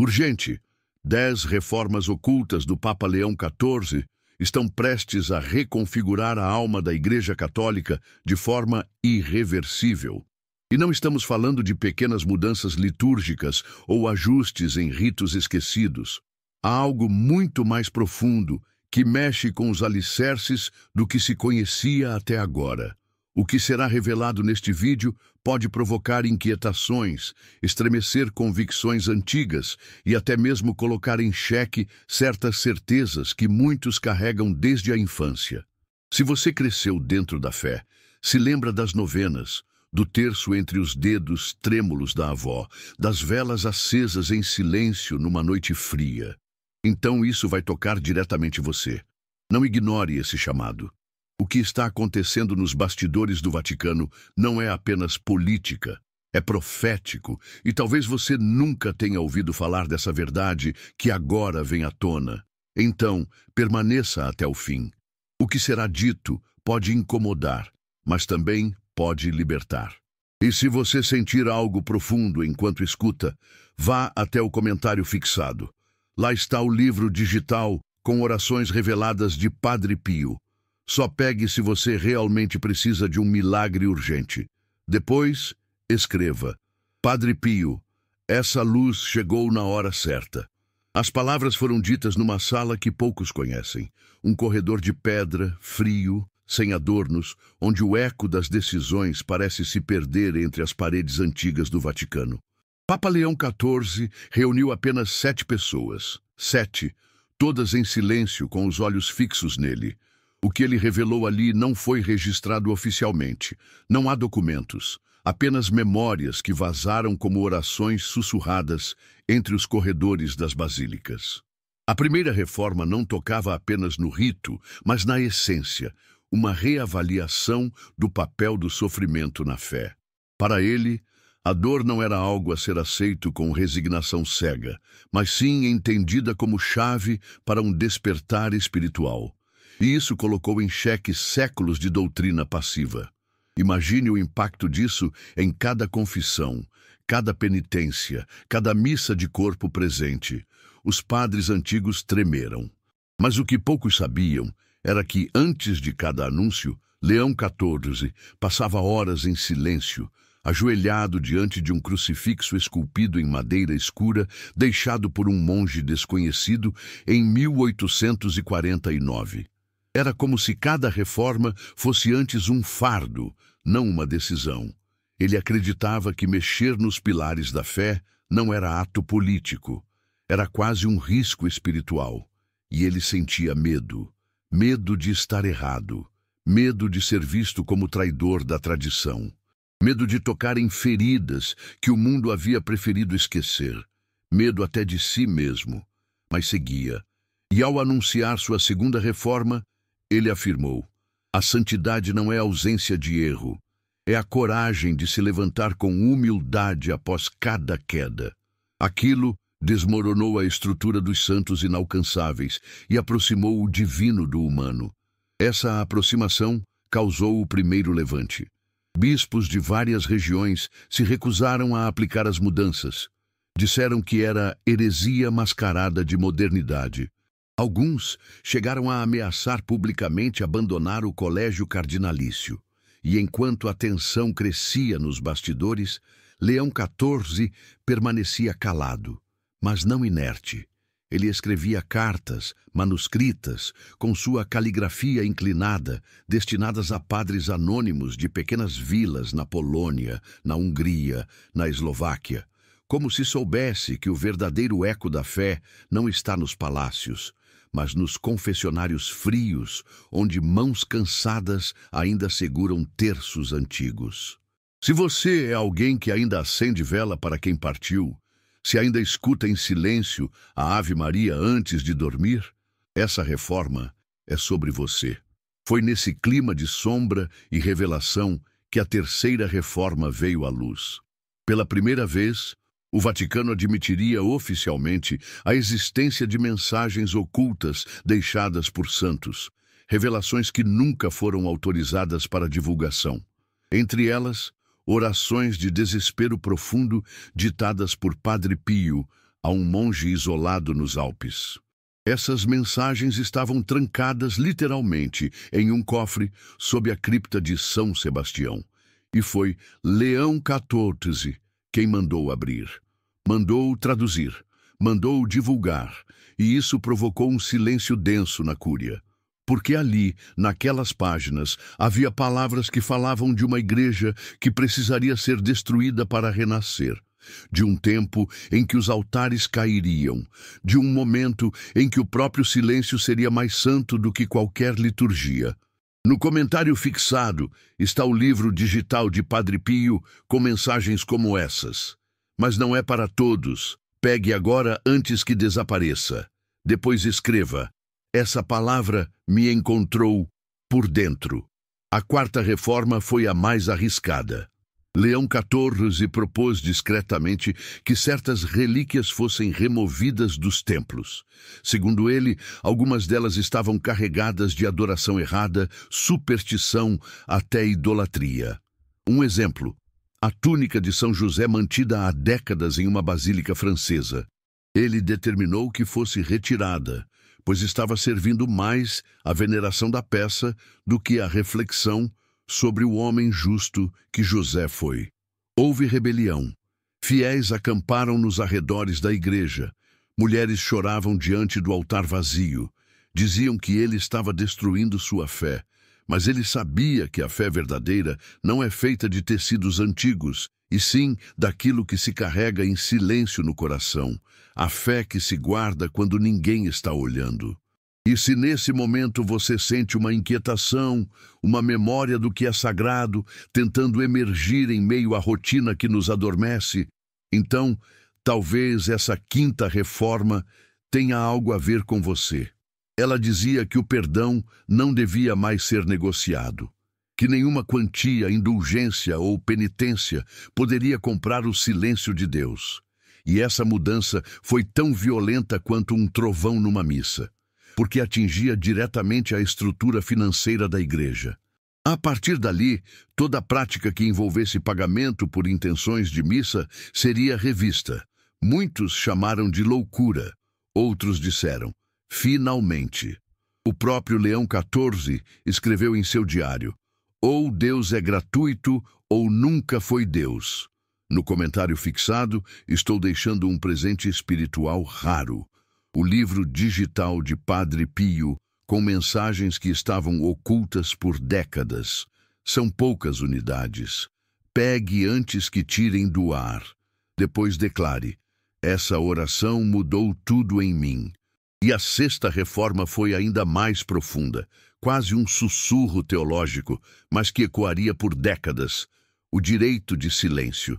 Urgente! 10 reformas ocultas do Papa Leão XIV estão prestes a reconfigurar a alma da Igreja Católica de forma irreversível. E não estamos falando de pequenas mudanças litúrgicas ou ajustes em ritos esquecidos. Há algo muito mais profundo que mexe com os alicerces do que se conhecia até agora. O que será revelado neste vídeo pode provocar inquietações, estremecer convicções antigas e até mesmo colocar em xeque certas certezas que muitos carregam desde a infância. Se você cresceu dentro da fé, se lembra das novenas, do terço entre os dedos trêmulos da avó, das velas acesas em silêncio numa noite fria. Então isso vai tocar diretamente você. Não ignore esse chamado. O que está acontecendo nos bastidores do Vaticano não é apenas política, é profético, e talvez você nunca tenha ouvido falar dessa verdade que agora vem à tona. Então, permaneça até o fim. O que será dito pode incomodar, mas também pode libertar. E se você sentir algo profundo enquanto escuta, vá até o comentário fixado. Lá está o livro digital com orações reveladas de Padre Pio. Só pegue se você realmente precisa de um milagre urgente. Depois, escreva: Padre Pio, essa luz chegou na hora certa. As palavras foram ditas numa sala que poucos conhecem. Um corredor de pedra, frio, sem adornos, onde o eco das decisões parece se perder entre as paredes antigas do Vaticano. Papa Leão XIV reuniu apenas 7 pessoas. 7, todas em silêncio, com os olhos fixos nele. O que ele revelou ali não foi registrado oficialmente. Não há documentos, apenas memórias que vazaram como orações sussurradas entre os corredores das basílicas. A primeira reforma não tocava apenas no rito, mas na essência, uma reavaliação do papel do sofrimento na fé. Para ele, a dor não era algo a ser aceito com resignação cega, mas sim entendida como chave para um despertar espiritual. E isso colocou em xeque séculos de doutrina passiva. Imagine o impacto disso em cada confissão, cada penitência, cada missa de corpo presente. Os padres antigos tremeram. Mas o que poucos sabiam era que, antes de cada anúncio, Leão XIV passava horas em silêncio, ajoelhado diante de um crucifixo esculpido em madeira escura, deixado por um monge desconhecido em 1849. Era como se cada reforma fosse antes um fardo, não uma decisão. Ele acreditava que mexer nos pilares da fé não era ato político, era quase um risco espiritual. E ele sentia medo, medo de estar errado, medo de ser visto como traidor da tradição, medo de tocar em feridas que o mundo havia preferido esquecer, medo até de si mesmo, mas seguia. E ao anunciar sua segunda reforma, ele afirmou: a santidade não é ausência de erro, é a coragem de se levantar com humildade após cada queda. Aquilo desmoronou a estrutura dos santos inalcançáveis e aproximou o divino do humano. Essa aproximação causou o primeiro levante. Bispos de várias regiões se recusaram a aplicar as mudanças. Disseram que era heresia mascarada de modernidade. Alguns chegaram a ameaçar publicamente abandonar o colégio cardinalício. E enquanto a tensão crescia nos bastidores, Leão XIV permanecia calado, mas não inerte. Ele escrevia cartas, manuscritas, com sua caligrafia inclinada, destinadas a padres anônimos de pequenas vilas na Polônia, na Hungria, na Eslováquia, como se soubesse que o verdadeiro eco da fé não está nos palácios, mas nos confessionários frios, onde mãos cansadas ainda seguram terços antigos. Se você é alguém que ainda acende vela para quem partiu, se ainda escuta em silêncio a Ave Maria antes de dormir, essa reforma é sobre você. Foi nesse clima de sombra e revelação que a terceira reforma veio à luz. Pela primeira vez, o Vaticano admitiria oficialmente a existência de mensagens ocultas deixadas por santos, revelações que nunca foram autorizadas para divulgação. Entre elas, orações de desespero profundo ditadas por Padre Pio a um monge isolado nos Alpes. Essas mensagens estavam trancadas literalmente em um cofre sob a cripta de São Sebastião. E foi Leão XIV quem mandou abrir. Mandou traduzir, mandou divulgar, e isso provocou um silêncio denso na Cúria. Porque ali, naquelas páginas, havia palavras que falavam de uma igreja que precisaria ser destruída para renascer, de um tempo em que os altares cairiam, de um momento em que o próprio silêncio seria mais santo do que qualquer liturgia. No comentário fixado está o livro digital de Padre Pio com mensagens como essas. Mas não é para todos. Pegue agora antes que desapareça. Depois escreva: essa palavra me encontrou por dentro. A quarta reforma foi a mais arriscada. Leão XIV propôs discretamente que certas relíquias fossem removidas dos templos. Segundo ele, algumas delas estavam carregadas de adoração errada, superstição, até idolatria. Um exemplo: a túnica de São José mantida há décadas em uma basílica francesa. Ele determinou que fosse retirada, pois estava servindo mais à veneração da peça do que à reflexão sobre o homem justo que José foi. Houve rebelião. Fiéis acamparam nos arredores da igreja. Mulheres choravam diante do altar vazio. Diziam que ele estava destruindo sua fé. Mas ele sabia que a fé verdadeira não é feita de tecidos antigos, e sim daquilo que se carrega em silêncio no coração. A fé que se guarda quando ninguém está olhando. E se nesse momento você sente uma inquietação, uma memória do que é sagrado, tentando emergir em meio à rotina que nos adormece, então talvez essa quinta reforma tenha algo a ver com você. Ela dizia que o perdão não devia mais ser negociado, que nenhuma quantia, indulgência ou penitência poderia comprar o silêncio de Deus. E essa mudança foi tão violenta quanto um trovão numa missa, porque atingia diretamente a estrutura financeira da igreja. A partir dali, toda prática que envolvesse pagamento por intenções de missa seria revista. Muitos chamaram de loucura, outros disseram: finalmente. O próprio Leão XIV escreveu em seu diário: ou Deus é gratuito ou nunca foi Deus. No comentário fixado, estou deixando um presente espiritual raro: o livro digital de Padre Pio, com mensagens que estavam ocultas por décadas. São poucas unidades. Pegue antes que tirem do ar. Depois declare: essa oração mudou tudo em mim. E a sexta reforma foi ainda mais profunda, quase um sussurro teológico, mas que ecoaria por décadas: o direito de silêncio.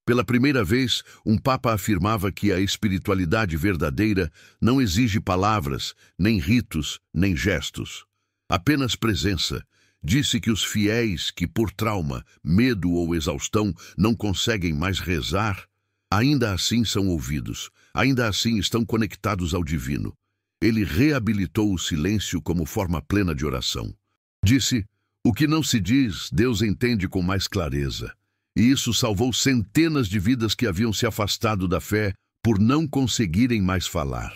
Pela primeira vez, um papa afirmava que a espiritualidade verdadeira não exige palavras, nem ritos, nem gestos. Apenas presença. Disse que os fiéis que, por trauma, medo ou exaustão, não conseguem mais rezar, ainda assim são ouvidos, ainda assim estão conectados ao divino. Ele reabilitou o silêncio como forma plena de oração. Disse: o que não se diz, Deus entende com mais clareza. E isso salvou centenas de vidas que haviam se afastado da fé por não conseguirem mais falar.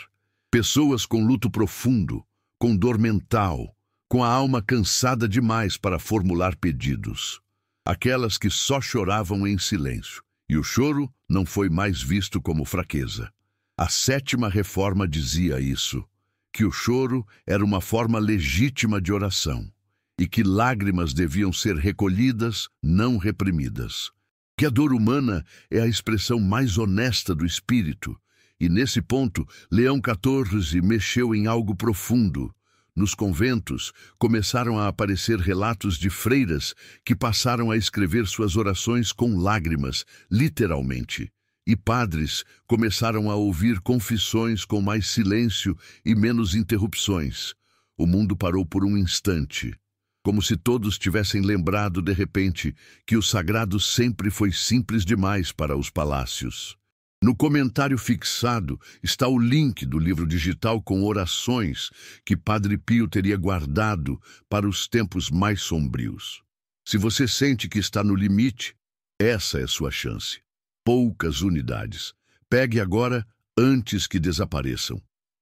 Pessoas com luto profundo, com dor mental, com a alma cansada demais para formular pedidos. Aquelas que só choravam em silêncio. E o choro não foi mais visto como fraqueza. A sétima reforma dizia isso: que o choro era uma forma legítima de oração, e que lágrimas deviam ser recolhidas, não reprimidas. Que a dor humana é a expressão mais honesta do espírito, e nesse ponto, Leão XIV mexeu em algo profundo. Nos conventos, começaram a aparecer relatos de freiras que passaram a escrever suas orações com lágrimas, literalmente. E padres começaram a ouvir confissões com mais silêncio e menos interrupções. O mundo parou por um instante, como se todos tivessem lembrado de repente que o sagrado sempre foi simples demais para os palácios. No comentário fixado está o link do livro digital com orações que Padre Pio teria guardado para os tempos mais sombrios. Se você sente que está no limite, essa é sua chance. Poucas unidades. Pegue agora antes que desapareçam.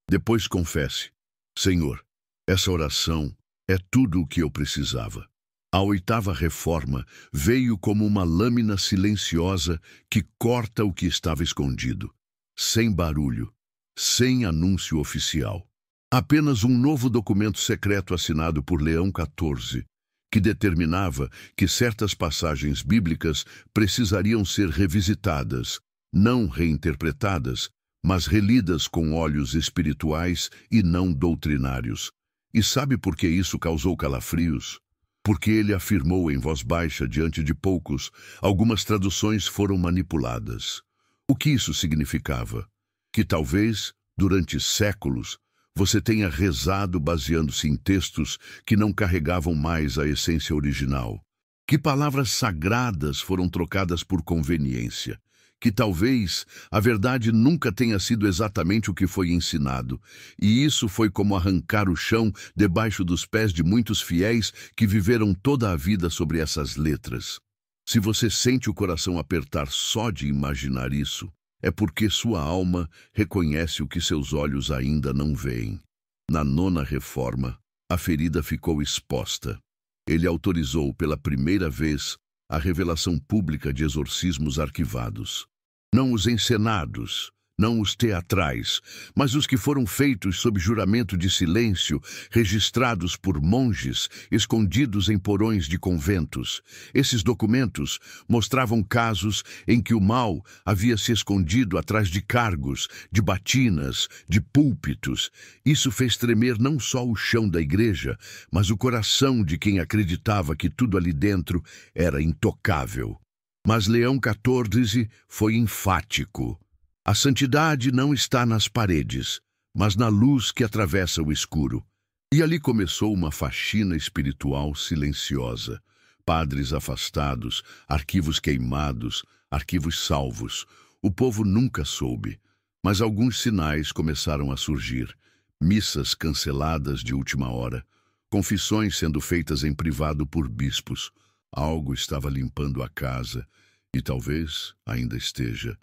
Depois confesse: Senhor, essa oração é tudo o que eu precisava. A oitava reforma veio como uma lâmina silenciosa que corta o que estava escondido, sem barulho, sem anúncio oficial. Apenas um novo documento secreto assinado por Leão XIV, que determinava que certas passagens bíblicas precisariam ser revisitadas, não reinterpretadas, mas relidas com olhos espirituais e não doutrinários. E sabe por que isso causou calafrios? Porque ele afirmou em voz baixa diante de poucos, algumas traduções foram manipuladas. O que isso significava? Que talvez, durante séculos, você tenha rezado baseando-se em textos que não carregavam mais a essência original. Que palavras sagradas foram trocadas por conveniência. Que talvez a verdade nunca tenha sido exatamente o que foi ensinado. E isso foi como arrancar o chão debaixo dos pés de muitos fiéis que viveram toda a vida sobre essas letras. Se você sente o coração apertar só de imaginar isso, é porque sua alma reconhece o que seus olhos ainda não veem. Na nona reforma, a ferida ficou exposta. Ele autorizou pela primeira vez a revelação pública de exorcismos arquivados. Não os encenados, não os teatrais, mas os que foram feitos sob juramento de silêncio, registrados por monges, escondidos em porões de conventos. Esses documentos mostravam casos em que o mal havia se escondido atrás de cargos, de batinas, de púlpitos. Isso fez tremer não só o chão da igreja, mas o coração de quem acreditava que tudo ali dentro era intocável. Mas Leão XIV foi enfático. A santidade não está nas paredes, mas na luz que atravessa o escuro. E ali começou uma faxina espiritual silenciosa. Padres afastados, arquivos queimados, arquivos salvos. O povo nunca soube, mas alguns sinais começaram a surgir. Missas canceladas de última hora, confissões sendo feitas em privado por bispos. Algo estava limpando a casa, e talvez ainda esteja.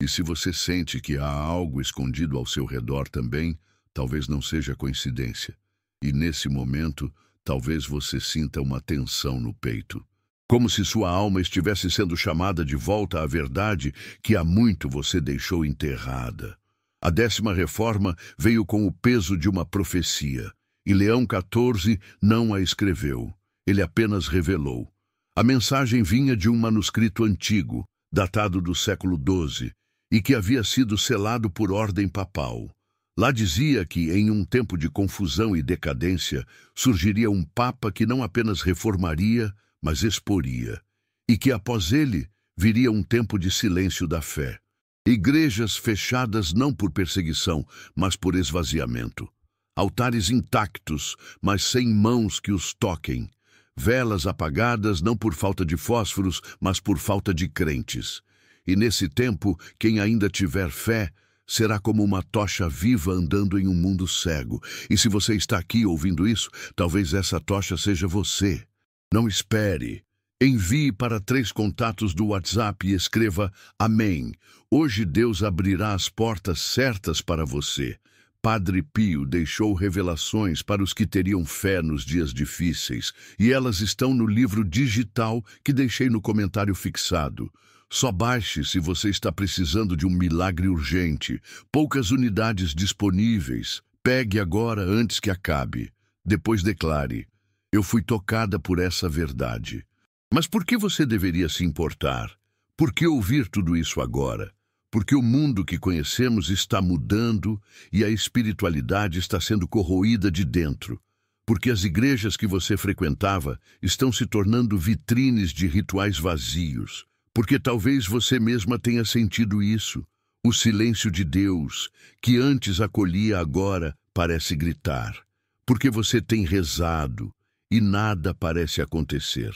E se você sente que há algo escondido ao seu redor também, talvez não seja coincidência. E nesse momento, talvez você sinta uma tensão no peito. Como se sua alma estivesse sendo chamada de volta à verdade que há muito você deixou enterrada. A 10ª reforma veio com o peso de uma profecia. E Leão XIV não a escreveu. Ele apenas revelou. A mensagem vinha de um manuscrito antigo, datado do século XII, e que havia sido selado por ordem papal. Lá dizia que, em um tempo de confusão e decadência, surgiria um papa que não apenas reformaria, mas exporia, e que após ele viria um tempo de silêncio da fé. Igrejas fechadas não por perseguição, mas por esvaziamento. Altares intactos, mas sem mãos que os toquem. Velas apagadas não por falta de fósforos, mas por falta de crentes. E nesse tempo, quem ainda tiver fé, será como uma tocha viva andando em um mundo cego. E se você está aqui ouvindo isso, talvez essa tocha seja você. Não espere. Envie para 3 contatos do WhatsApp e escreva Amém. Hoje Deus abrirá as portas certas para você. Padre Pio deixou revelações para os que teriam fé nos dias difíceis, e elas estão no livro digital que deixei no comentário fixado. Só baixe se você está precisando de um milagre urgente. Poucas unidades disponíveis. Pegue agora antes que acabe. Depois declare: eu fui tocada por essa verdade. Mas por que você deveria se importar? Por que ouvir tudo isso agora? Porque o mundo que conhecemos está mudando e a espiritualidade está sendo corroída de dentro. Porque as igrejas que você frequentava estão se tornando vitrines de rituais vazios. Porque talvez você mesma tenha sentido isso. O silêncio de Deus, que antes acolhia, agora parece gritar. Porque você tem rezado e nada parece acontecer.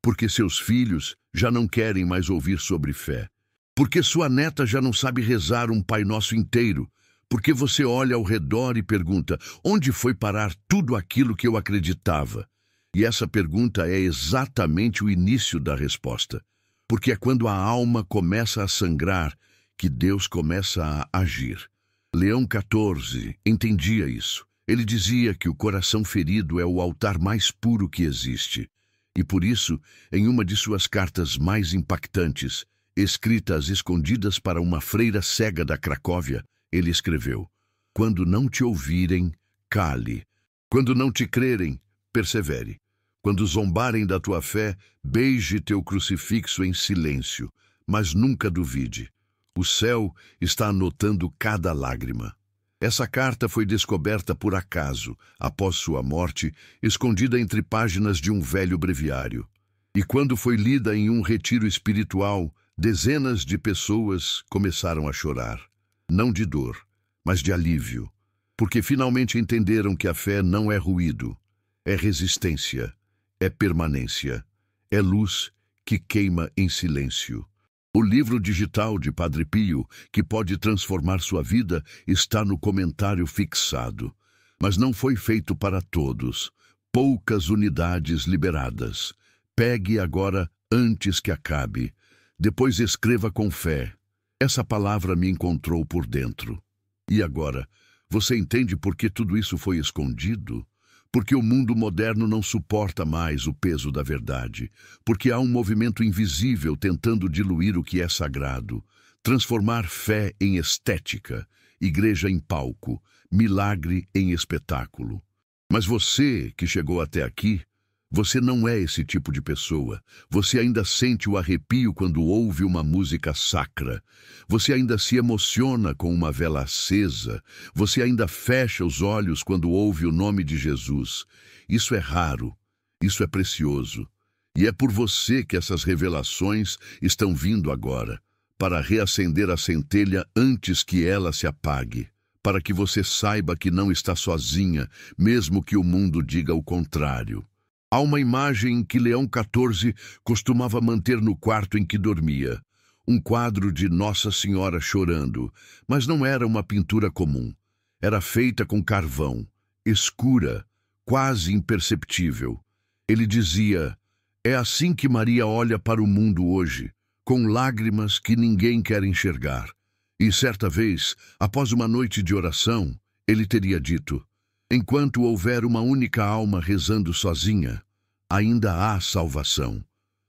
Porque seus filhos já não querem mais ouvir sobre fé. Porque sua neta já não sabe rezar um Pai Nosso inteiro. Porque você olha ao redor e pergunta: onde foi parar tudo aquilo que eu acreditava? E essa pergunta é exatamente o início da resposta. Porque é quando a alma começa a sangrar que Deus começa a agir. Leão XIV entendia isso. Ele dizia que o coração ferido é o altar mais puro que existe. E por isso, em uma de suas cartas mais impactantes, escrita às escondidas para uma freira cega da Cracóvia, ele escreveu: quando não te ouvirem, cale. Quando não te crerem, persevere. Quando zombarem da tua fé, beije teu crucifixo em silêncio, mas nunca duvide. O céu está anotando cada lágrima. Essa carta foi descoberta por acaso, após sua morte, escondida entre páginas de um velho breviário. E quando foi lida em um retiro espiritual, dezenas de pessoas começaram a chorar. Não de dor, mas de alívio, porque finalmente entenderam que a fé não é ruído, é resistência, é permanência, é luz que queima em silêncio. O livro digital de Padre Pio, que pode transformar sua vida, está no comentário fixado. Mas não foi feito para todos. Poucas unidades liberadas. Pegue agora antes que acabe. Depois escreva com fé. Essa palavra me encontrou por dentro. E agora, você entende por que tudo isso foi escondido? Porque o mundo moderno não suporta mais o peso da verdade, porque há um movimento invisível tentando diluir o que é sagrado, transformar fé em estética, igreja em palco, milagre em espetáculo. Mas você que chegou até aqui, você não é esse tipo de pessoa. Você ainda sente o arrepio quando ouve uma música sacra. Você ainda se emociona com uma vela acesa. Você ainda fecha os olhos quando ouve o nome de Jesus. Isso é raro. Isso é precioso. E é por você que essas revelações estão vindo agora, para reacender a centelha antes que ela se apague, para que você saiba que não está sozinha, mesmo que o mundo diga o contrário. Há uma imagem que Leão XIV costumava manter no quarto em que dormia. Um quadro de Nossa Senhora chorando, mas não era uma pintura comum. Era feita com carvão, escura, quase imperceptível. Ele dizia: é assim que Maria olha para o mundo hoje, com lágrimas que ninguém quer enxergar. E certa vez, após uma noite de oração, ele teria dito: enquanto houver uma única alma rezando sozinha, ainda há salvação.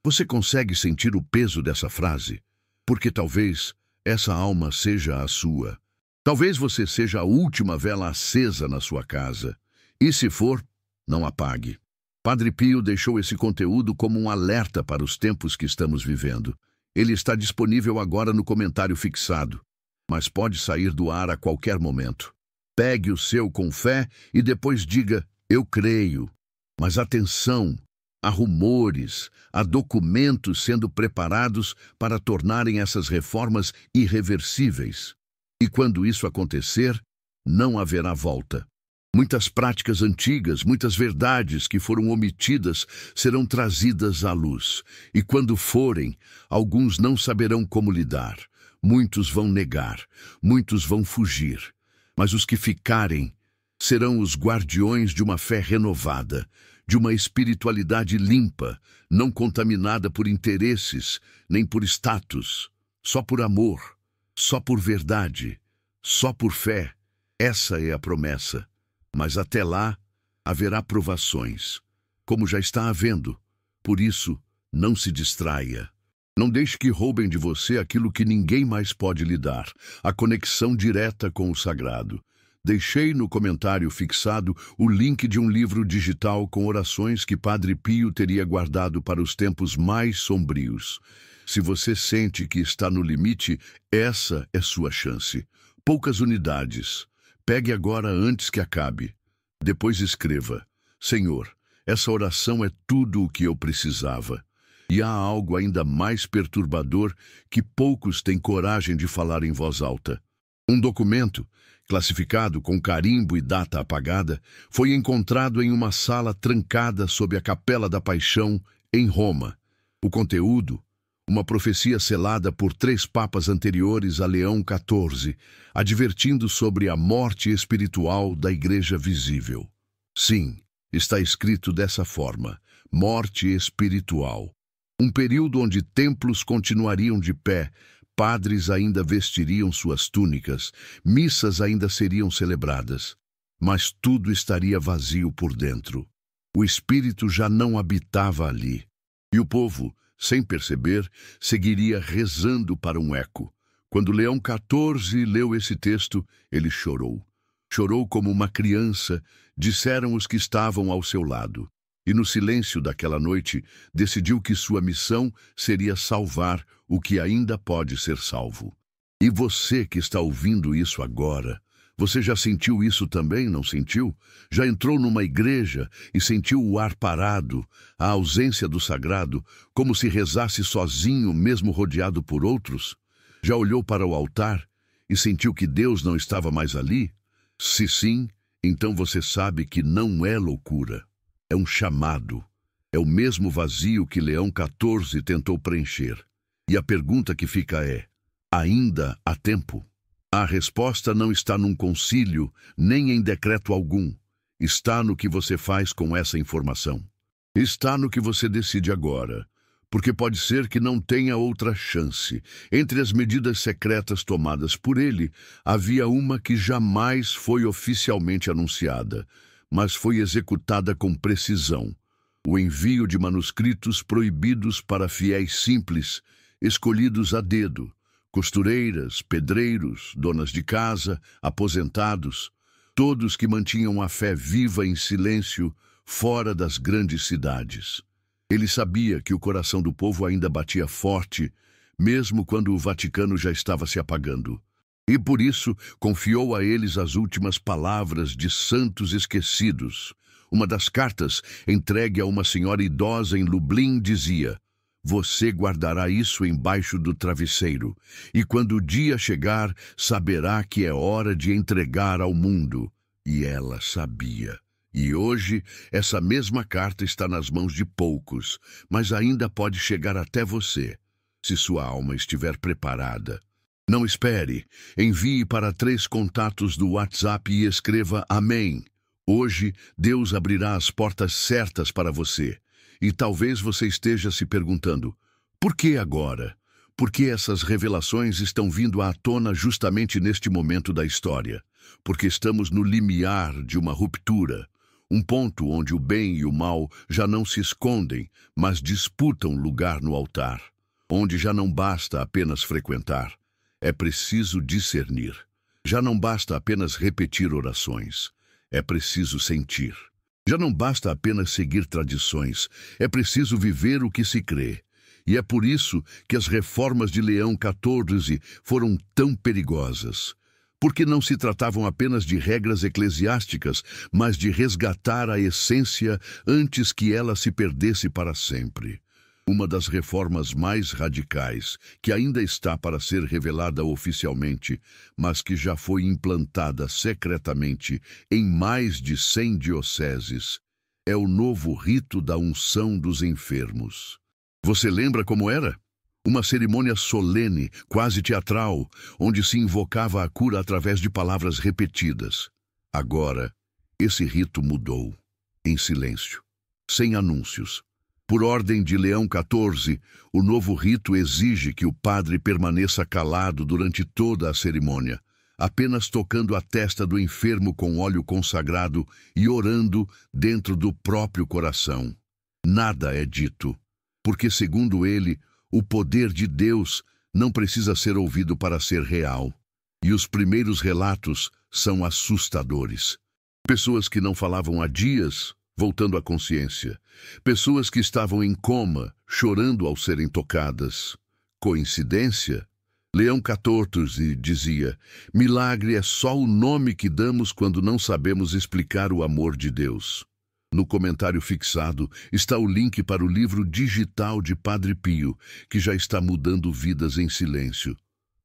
Você consegue sentir o peso dessa frase? Porque talvez essa alma seja a sua. Talvez você seja a última vela acesa na sua casa. E se for, não apague. Padre Pio deixou esse conteúdo como um alerta para os tempos que estamos vivendo. Ele está disponível agora no comentário fixado, mas pode sair do ar a qualquer momento. Pegue o seu com fé e depois diga: eu creio. Mas atenção, há rumores, há documentos sendo preparados para tornarem essas reformas irreversíveis. E quando isso acontecer, não haverá volta. Muitas práticas antigas, muitas verdades que foram omitidas serão trazidas à luz. E quando forem, alguns não saberão como lidar. Muitos vão negar, muitos vão fugir. Mas os que ficarem serão os guardiões de uma fé renovada, de uma espiritualidade limpa, não contaminada por interesses, nem por status, só por amor, só por verdade, só por fé. Essa é a promessa. Mas até lá haverá provações, como já está havendo. Por isso, não se distraia. Não deixe que roubem de você aquilo que ninguém mais pode lhe dar, a conexão direta com o sagrado. Deixei no comentário fixado o link de um livro digital com orações que Padre Pio teria guardado para os tempos mais sombrios. Se você sente que está no limite, essa é sua chance. Poucas unidades. Pegue agora antes que acabe. Depois escreva: Senhor, essa oração é tudo o que eu precisava. E há algo ainda mais perturbador que poucos têm coragem de falar em voz alta. Um documento, classificado com carimbo e data apagada, foi encontrado em uma sala trancada sob a Capela da Paixão, em Roma. O conteúdo: uma profecia selada por 3 papas anteriores a Leão XIV, advertindo sobre a morte espiritual da Igreja visível. Sim, está escrito dessa forma: morte espiritual. Um período onde templos continuariam de pé, padres ainda vestiriam suas túnicas, missas ainda seriam celebradas, mas tudo estaria vazio por dentro. O Espírito já não habitava ali. E o povo, sem perceber, seguiria rezando para um eco. Quando Leão XIV leu esse texto, ele chorou. Chorou como uma criança, disseram os que estavam ao seu lado. E no silêncio daquela noite, decidiu que sua missão seria salvar o que ainda pode ser salvo. E você que está ouvindo isso agora, você já sentiu isso também, não sentiu? Já entrou numa igreja e sentiu o ar parado, a ausência do sagrado, como se rezasse sozinho, mesmo rodeado por outros? Já olhou para o altar e sentiu que Deus não estava mais ali? Se sim, então você sabe que não é loucura. É um chamado. É o mesmo vazio que Leão XIV tentou preencher. E a pergunta que fica é: ainda há tempo? A resposta não está num concílio, nem em decreto algum. Está no que você faz com essa informação. Está no que você decide agora. Porque pode ser que não tenha outra chance. Entre as medidas secretas tomadas por ele, havia uma que jamais foi oficialmente anunciada, mas foi executada com precisão: o envio de manuscritos proibidos para fiéis simples, escolhidos a dedo, costureiras, pedreiros, donas de casa, aposentados, todos que mantinham a fé viva em silêncio fora das grandes cidades. Ele sabia que o coração do povo ainda batia forte, mesmo quando o Vaticano já estava se apagando. E por isso confiou a eles as últimas palavras de santos esquecidos. Uma das cartas, entregue a uma senhora idosa em Lublin, dizia: "Você guardará isso embaixo do travesseiro, e quando o dia chegar, saberá que é hora de entregar ao mundo." E ela sabia. E hoje, essa mesma carta está nas mãos de poucos, mas ainda pode chegar até você, se sua alma estiver preparada. Não espere. Envie para 3 contatos do WhatsApp e escreva Amém. Hoje, Deus abrirá as portas certas para você. E talvez você esteja se perguntando: por que agora? Por que essas revelações estão vindo à tona justamente neste momento da história? Porque estamos no limiar de uma ruptura. Um ponto onde o bem e o mal já não se escondem, mas disputam lugar no altar. Onde já não basta apenas frequentar. É preciso discernir. Já não basta apenas repetir orações. É preciso sentir. Já não basta apenas seguir tradições. É preciso viver o que se crê. E é por isso que as reformas de Leão XIV foram tão perigosas. Porque não se tratavam apenas de regras eclesiásticas, mas de resgatar a essência antes que ela se perdesse para sempre. Uma das reformas mais radicais, que ainda está para ser revelada oficialmente, mas que já foi implantada secretamente em mais de 100 dioceses, é o novo rito da unção dos enfermos. Você lembra como era? Uma cerimônia solene, quase teatral, onde se invocava a cura através de palavras repetidas. Agora, esse rito mudou, em silêncio, sem anúncios. Por ordem de Leão XIV, o novo rito exige que o padre permaneça calado durante toda a cerimônia, apenas tocando a testa do enfermo com óleo consagrado e orando dentro do próprio coração. Nada é dito, porque, segundo ele, o poder de Deus não precisa ser ouvido para ser real. E os primeiros relatos são assustadores. Pessoas que não falavam há dias, voltando à consciência. Pessoas que estavam em coma, chorando ao serem tocadas. Coincidência? Leão XIV dizia: milagre é só o nome que damos quando não sabemos explicar o amor de Deus. No comentário fixado está o link para o livro digital de Padre Pio, que já está mudando vidas em silêncio.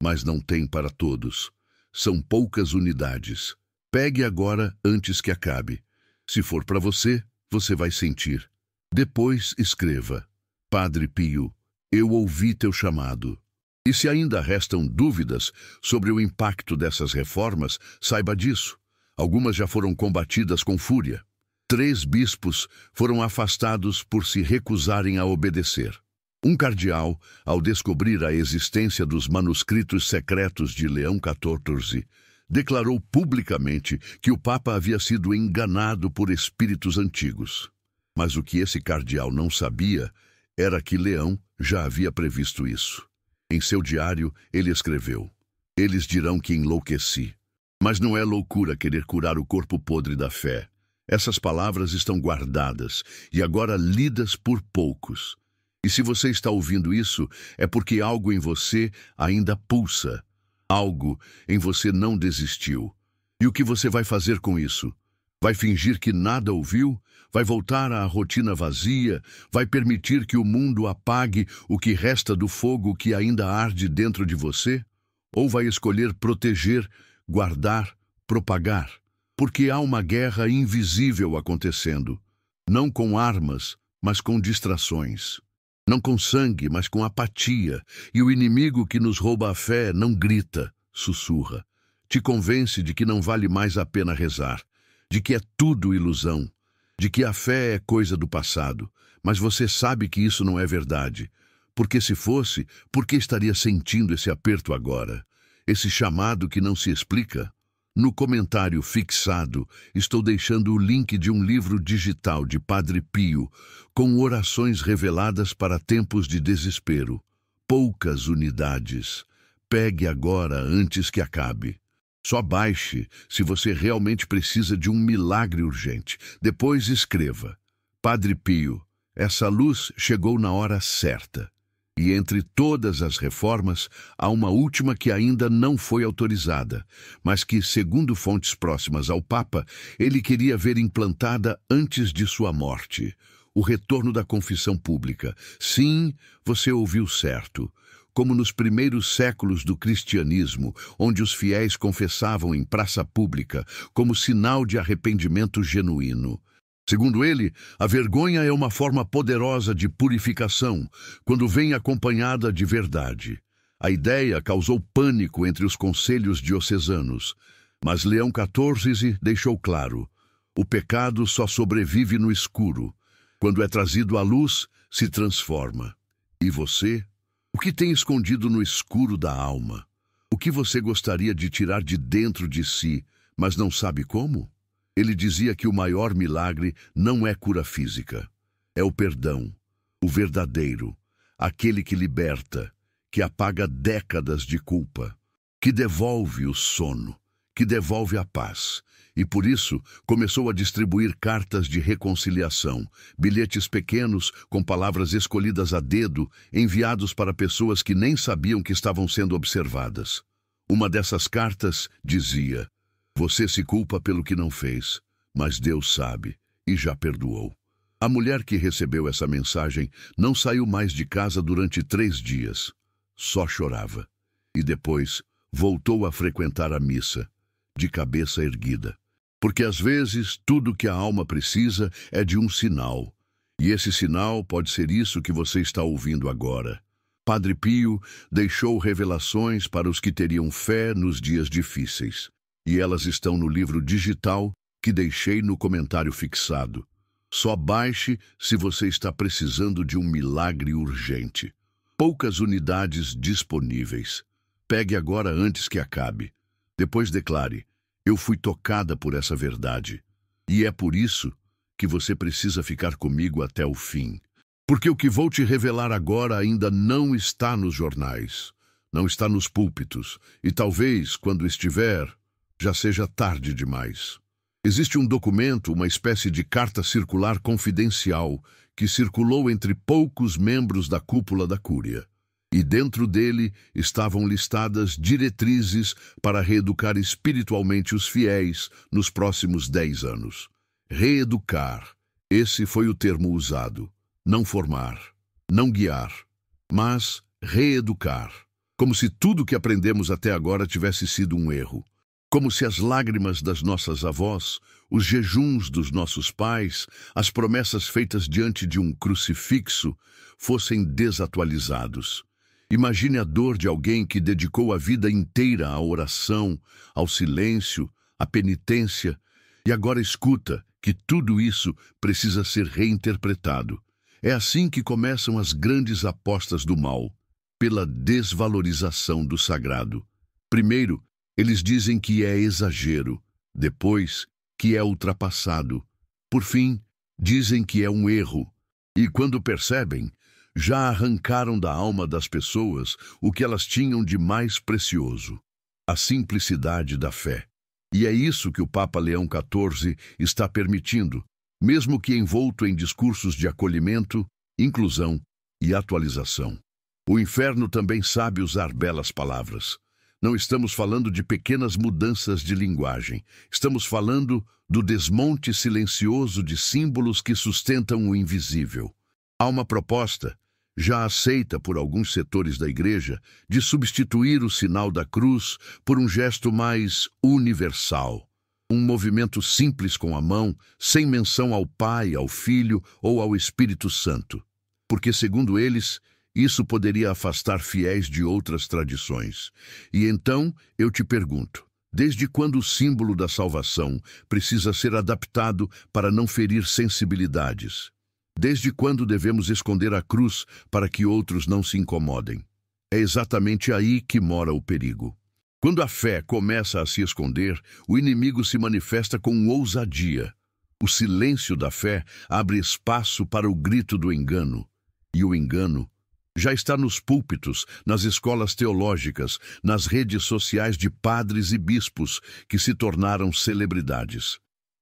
Mas não tem para todos. São poucas unidades. Pegue agora antes que acabe. Se for para você, você vai sentir. Depois escreva: Padre Pio, eu ouvi teu chamado. E se ainda restam dúvidas sobre o impacto dessas reformas, saiba disso. Algumas já foram combatidas com fúria. 3 bispos foram afastados por se recusarem a obedecer. Um cardeal, ao descobrir a existência dos manuscritos secretos de Leão XIV, declarou publicamente que o Papa havia sido enganado por espíritos antigos. Mas o que esse cardeal não sabia era que Leão já havia previsto isso. Em seu diário, ele escreveu: "Eles dirão que enlouqueci. Mas não é loucura querer curar o corpo podre da fé. Essas palavras estão guardadas e agora lidas por poucos. E se você está ouvindo isso, é porque algo em você ainda pulsa. Algo em você não desistiu. E o que você vai fazer com isso? Vai fingir que nada ouviu? Vai voltar à rotina vazia? Vai permitir que o mundo apague o que resta do fogo que ainda arde dentro de você? Ou vai escolher proteger, guardar, propagar? Porque há uma guerra invisível acontecendo. Não com armas, mas com distrações. Não com sangue, mas com apatia. E o inimigo que nos rouba a fé não grita, sussurra. Te convence de que não vale mais a pena rezar, de que é tudo ilusão, de que a fé é coisa do passado. Mas você sabe que isso não é verdade. Porque se fosse, por que estaria sentindo esse aperto agora? Esse chamado que não se explica? No comentário fixado, estou deixando o link de um livro digital de Padre Pio, com orações reveladas para tempos de desespero. Poucas unidades. Pegue agora antes que acabe. Só baixe se você realmente precisa de um milagre urgente. Depois escreva: Padre Pio, essa luz chegou na hora certa. E entre todas as reformas, há uma última que ainda não foi autorizada, mas que, segundo fontes próximas ao Papa, ele queria ver implantada antes de sua morte: o retorno da confissão pública. Sim, você ouviu certo. Como nos primeiros séculos do cristianismo, onde os fiéis confessavam em praça pública como sinal de arrependimento genuíno. Segundo ele, a vergonha é uma forma poderosa de purificação, quando vem acompanhada de verdade. A ideia causou pânico entre os conselhos diocesanos, mas Leão XIV deixou claro: o pecado só sobrevive no escuro. Quando é trazido à luz, se transforma. E você? O que tem escondido no escuro da alma? O que você gostaria de tirar de dentro de si, mas não sabe como? Ele dizia que o maior milagre não é cura física. É o perdão, o verdadeiro, aquele que liberta, que apaga décadas de culpa, que devolve o sono, que devolve a paz. E por isso começou a distribuir cartas de reconciliação, bilhetes pequenos com palavras escolhidas a dedo, enviados para pessoas que nem sabiam que estavam sendo observadas. Uma dessas cartas dizia: você se culpa pelo que não fez, mas Deus sabe e já perdoou. A mulher que recebeu essa mensagem não saiu mais de casa durante 3 dias. Só chorava. E depois voltou a frequentar a missa, de cabeça erguida. Porque às vezes tudo que a alma precisa é de um sinal. E esse sinal pode ser isso que você está ouvindo agora. Padre Pio deixou revelações para os que teriam fé nos dias difíceis. E elas estão no livro digital que deixei no comentário fixado. Só baixe se você está precisando de um milagre urgente. Poucas unidades disponíveis. Pegue agora antes que acabe. Depois declare: eu fui tocada por essa verdade. E é por isso que você precisa ficar comigo até o fim. Porque o que vou te revelar agora ainda não está nos jornais, não está nos púlpitos, e talvez, quando estiver, já seja tarde demais. Existe um documento, uma espécie de carta circular confidencial, que circulou entre poucos membros da cúpula da Cúria. E dentro dele estavam listadas diretrizes para reeducar espiritualmente os fiéis nos próximos 10 anos. Reeducar. Esse foi o termo usado. Não formar, não guiar, mas reeducar. Como se tudo que aprendemos até agora tivesse sido um erro. Como se as lágrimas das nossas avós, os jejuns dos nossos pais, as promessas feitas diante de um crucifixo fossem desatualizados. Imagine a dor de alguém que dedicou a vida inteira à oração, ao silêncio, à penitência, e agora escuta que tudo isso precisa ser reinterpretado. É assim que começam as grandes apostas do mal, pela desvalorização do sagrado. Primeiro, eles dizem que é exagero, depois, que é ultrapassado. Por fim, dizem que é um erro. E quando percebem, já arrancaram da alma das pessoas o que elas tinham de mais precioso: a simplicidade da fé. E é isso que o Papa Leão XIV está permitindo, mesmo que envolto em discursos de acolhimento, inclusão e atualização. O inferno também sabe usar belas palavras. Não estamos falando de pequenas mudanças de linguagem. Estamos falando do desmonte silencioso de símbolos que sustentam o invisível. Há uma proposta, já aceita por alguns setores da Igreja, de substituir o sinal da cruz por um gesto mais universal. Um movimento simples com a mão, sem menção ao Pai, ao Filho ou ao Espírito Santo. Porque, segundo eles, isso poderia afastar fiéis de outras tradições. E então, eu te pergunto, desde quando o símbolo da salvação precisa ser adaptado para não ferir sensibilidades? Desde quando devemos esconder a cruz para que outros não se incomodem? É exatamente aí que mora o perigo. Quando a fé começa a se esconder, o inimigo se manifesta com ousadia. O silêncio da fé abre espaço para o grito do engano. E o engano já está nos púlpitos, nas escolas teológicas, nas redes sociais de padres e bispos que se tornaram celebridades.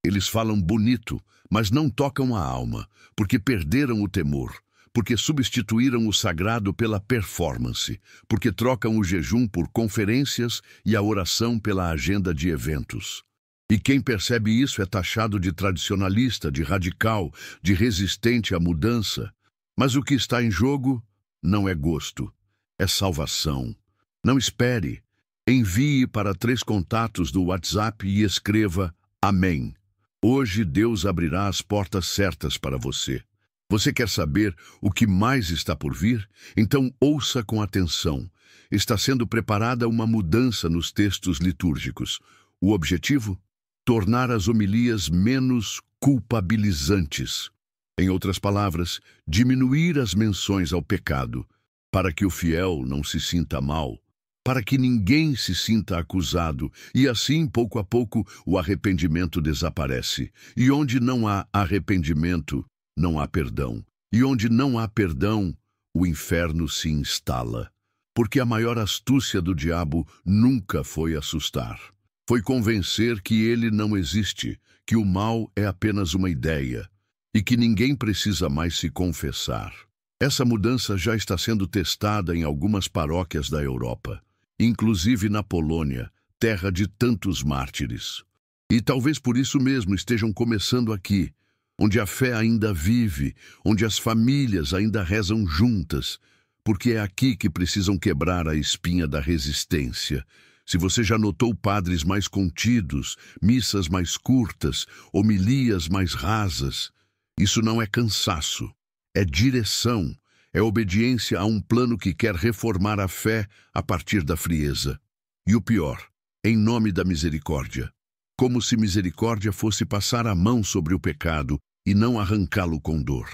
Eles falam bonito, mas não tocam a alma, porque perderam o temor, porque substituíram o sagrado pela performance, porque trocam o jejum por conferências e a oração pela agenda de eventos. E quem percebe isso é taxado de tradicionalista, de radical, de resistente à mudança. Mas o que está em jogo não é gosto, é salvação. Não espere. Envie para 3 contatos do WhatsApp e escreva Amém. Hoje Deus abrirá as portas certas para você. Você quer saber o que mais está por vir? Então ouça com atenção. Está sendo preparada uma mudança nos textos litúrgicos. O objetivo? Tornar as homilias menos culpabilizantes. Em outras palavras, diminuir as menções ao pecado, para que o fiel não se sinta mal, para que ninguém se sinta acusado, e assim, pouco a pouco, o arrependimento desaparece. E onde não há arrependimento, não há perdão. E onde não há perdão, o inferno se instala. Porque a maior astúcia do diabo nunca foi assustar. Foi convencer que ele não existe, que o mal é apenas uma ideia, e que ninguém precisa mais se confessar. Essa mudança já está sendo testada em algumas paróquias da Europa, inclusive na Polônia, terra de tantos mártires. E talvez por isso mesmo estejam começando aqui, onde a fé ainda vive, onde as famílias ainda rezam juntas, porque é aqui que precisam quebrar a espinha da resistência. Se você já notou padres mais contidos, missas mais curtas, homilias mais rasas, isso não é cansaço, é direção, é obediência a um plano que quer reformar a fé a partir da frieza. E o pior, em nome da misericórdia. Como se misericórdia fosse passar a mão sobre o pecado e não arrancá-lo com dor.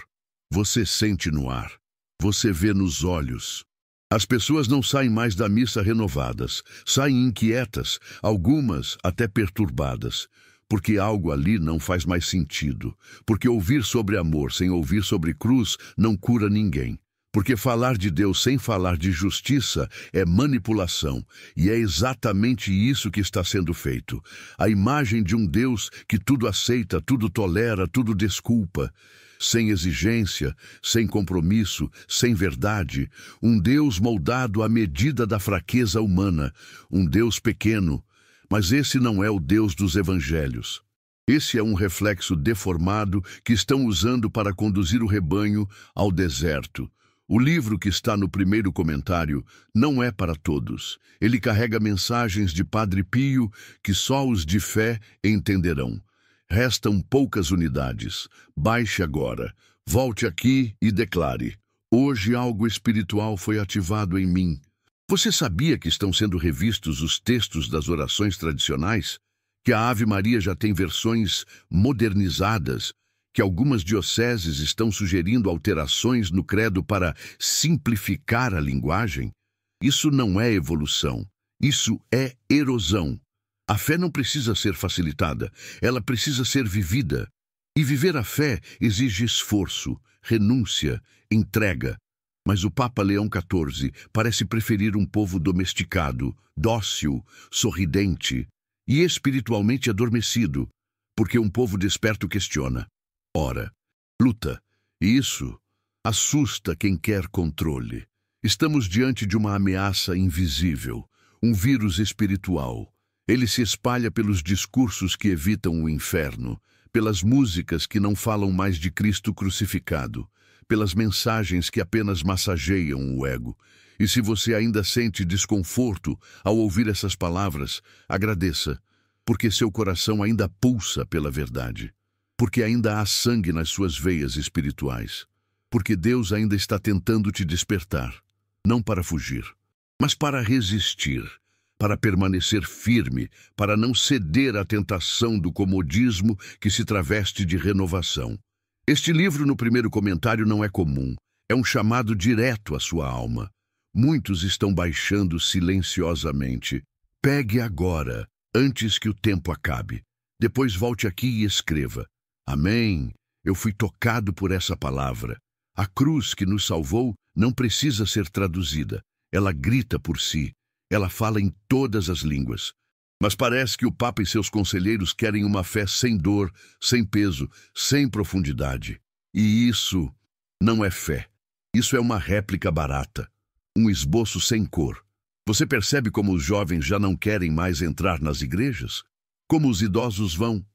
Você sente no ar, você vê nos olhos. As pessoas não saem mais da missa renovadas, saem inquietas, algumas até perturbadas. Porque algo ali não faz mais sentido. Porque ouvir sobre amor sem ouvir sobre cruz não cura ninguém. Porque falar de Deus sem falar de justiça é manipulação. E é exatamente isso que está sendo feito. A imagem de um Deus que tudo aceita, tudo tolera, tudo desculpa. Sem exigência, sem compromisso, sem verdade. Um Deus moldado à medida da fraqueza humana. Um Deus pequeno. Mas esse não é o Deus dos evangelhos. Esse é um reflexo deformado que estão usando para conduzir o rebanho ao deserto. O livro que está no primeiro comentário não é para todos. Ele carrega mensagens de Padre Pio que só os de fé entenderão. Restam poucas unidades. Baixe agora. Volte aqui e declare: hoje algo espiritual foi ativado em mim. Você sabia que estão sendo revistos os textos das orações tradicionais? Que a Ave Maria já tem versões modernizadas que algumas dioceses estão sugerindo alterações no credo para simplificar a linguagem? Isso não é evolução, isso é erosão. A fé não precisa ser facilitada, ela precisa ser vivida. E viver a fé exige esforço, renúncia, entrega. Mas o Papa Leão XIV parece preferir um povo domesticado, dócil, sorridente e espiritualmente adormecido, porque um povo desperto questiona, ora, luta, e isso assusta quem quer controle. Estamos diante de uma ameaça invisível, um vírus espiritual. Ele se espalha pelos discursos que evitam o inferno, pelas músicas que não falam mais de Cristo crucificado, pelas mensagens que apenas massageiam o ego. E se você ainda sente desconforto ao ouvir essas palavras, agradeça, porque seu coração ainda pulsa pela verdade, porque ainda há sangue nas suas veias espirituais, porque Deus ainda está tentando te despertar, não para fugir, mas para resistir, para permanecer firme, para não ceder à tentação do comodismo que se traveste de renovação. Este livro, no primeiro comentário, não é comum. É um chamado direto à sua alma. Muitos estão baixando silenciosamente. Pegue agora, antes que o tempo acabe. Depois volte aqui e escreva. Amém. Eu fui tocado por essa palavra. A cruz que nos salvou não precisa ser traduzida. Ela grita por si. Ela fala em todas as línguas. Mas parece que o Papa e seus conselheiros querem uma fé sem dor, sem peso, sem profundidade. E isso não é fé. Isso é uma réplica barata, um esboço sem cor. Você percebe como os jovens já não querem mais entrar nas igrejas? Como os idosos vão,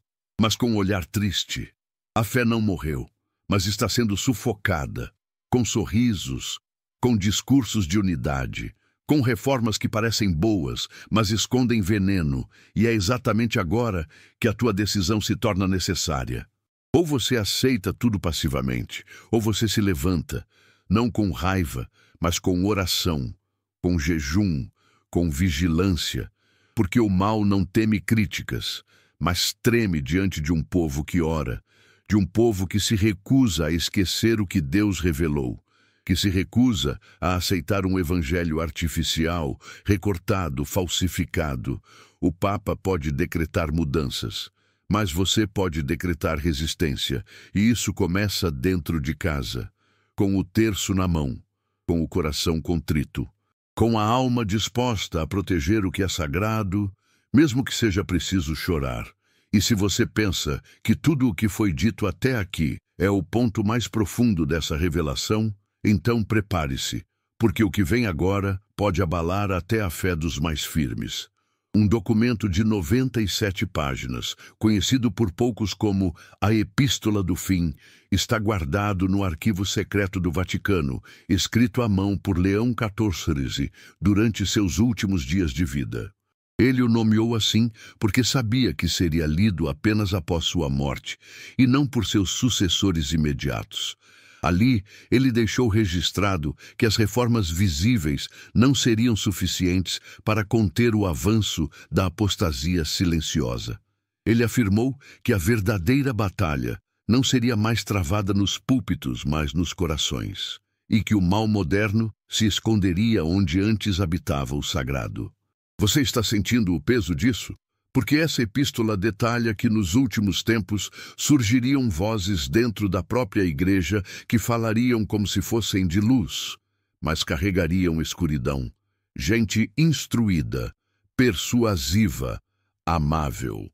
mas com um olhar triste. A fé não morreu, mas está sendo sufocada, com sorrisos, com discursos de unidade, com reformas que parecem boas, mas escondem veneno, e é exatamente agora que a tua decisão se torna necessária. Ou você aceita tudo passivamente, ou você se levanta, não com raiva, mas com oração, com jejum, com vigilância, porque o mal não teme críticas, mas treme diante de um povo que ora, de um povo que se recusa a esquecer o que Deus revelou, que se recusa a aceitar um evangelho artificial, recortado, falsificado. O Papa pode decretar mudanças, mas você pode decretar resistência, e isso começa dentro de casa, com o terço na mão, com o coração contrito, com a alma disposta a proteger o que é sagrado, mesmo que seja preciso chorar. E se você pensa que tudo o que foi dito até aqui é o ponto mais profundo dessa revelação, então prepare-se, porque o que vem agora pode abalar até a fé dos mais firmes. Um documento de 97 páginas, conhecido por poucos como a Epístola do Fim, está guardado no arquivo secreto do Vaticano, escrito à mão por Leão XIV durante seus últimos dias de vida. Ele o nomeou assim porque sabia que seria lido apenas após sua morte, e não por seus sucessores imediatos. Ali, ele deixou registrado que as reformas visíveis não seriam suficientes para conter o avanço da apostasia silenciosa. Ele afirmou que a verdadeira batalha não seria mais travada nos púlpitos, mas nos corações, e que o mal moderno se esconderia onde antes habitava o sagrado. Você está sentindo o peso disso? Porque essa epístola detalha que nos últimos tempos surgiriam vozes dentro da própria igreja que falariam como se fossem de luz, mas carregariam escuridão. Gente instruída, persuasiva, amável,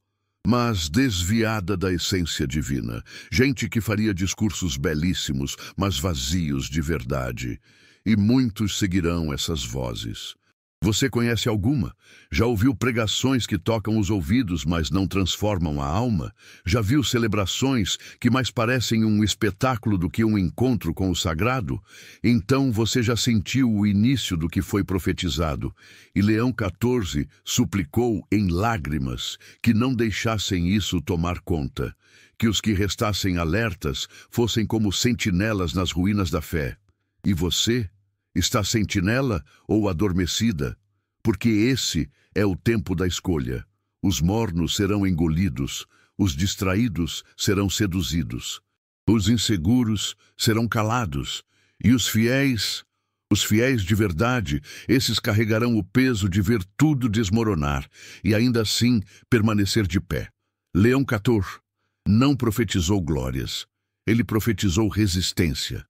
mas desviada da essência divina. Gente que faria discursos belíssimos, mas vazios de verdade. E muitos seguirão essas vozes. Você conhece alguma? Já ouviu pregações que tocam os ouvidos, mas não transformam a alma? Já viu celebrações que mais parecem um espetáculo do que um encontro com o sagrado? Então você já sentiu o início do que foi profetizado. E Leão XIV suplicou em lágrimas que não deixassem isso tomar conta, que os que restassem alertas fossem como sentinelas nas ruínas da fé. E você? Está sentinela ou adormecida? Porque esse é o tempo da escolha. Os mornos serão engolidos, os distraídos serão seduzidos. Os inseguros serão calados, e os fiéis de verdade, esses carregarão o peso de ver tudo desmoronar e ainda assim permanecer de pé. Leão 14 não profetizou glórias, ele profetizou resistência.